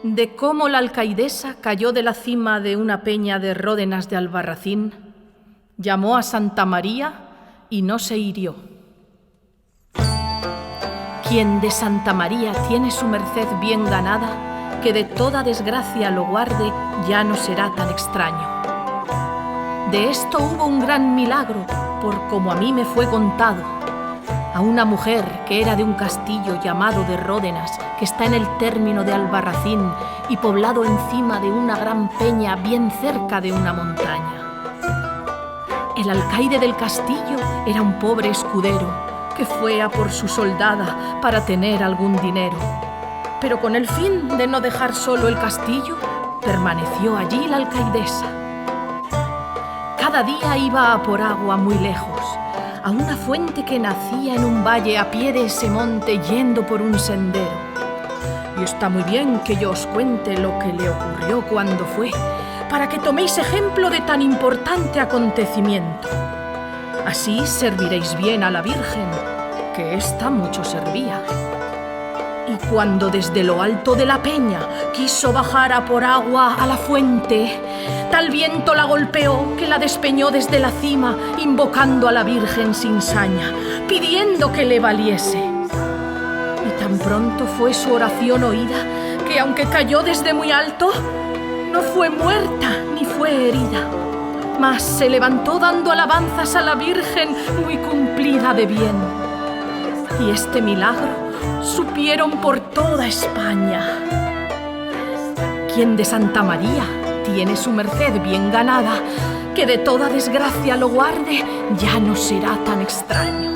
de cómo la alcaidesa cayó de la cima de una peña de Ródenas de Albarracín, llamó a Santa María y no se hirió. Quien de Santa María tiene su merced bien ganada, que de toda desgracia lo guarde, ya no será tan extraño. De esto hubo un gran milagro, por como a mí me fue contado. A una mujer que era de un castillo llamado de Ródenas, que está en el término de Albarracín y poblado encima de una gran peña bien cerca de una montaña. El alcaide del castillo era un pobre escudero que fue a por su soldada para tener algún dinero. Pero con el fin de no dejar solo el castillo, permaneció allí la alcaidesa. Cada día iba a por agua muy lejos, a una fuente que nacía en un valle a pie de ese monte yendo por un sendero. Y está muy bien que yo os cuente lo que le ocurrió cuando fue, para que toméis ejemplo de tan importante acontecimiento. Así serviréis bien a la Virgen, que ésta mucho servía. Y cuando desde lo alto de la peña quiso bajar a por agua a la fuente, tal viento la golpeó que la despeñó desde la cima, invocando a la Virgen sin saña, pidiendo que le valiese. Y tan pronto fue su oración oída, que aunque cayó desde muy alto, no fue muerta ni fue herida, mas se levantó dando alabanzas a la Virgen muy cumplida de bien. Y este milagro supieron por toda España. Quien de Santa María tiene su merced bien ganada, que de toda desgracia lo guarde, ya no será tan extraño.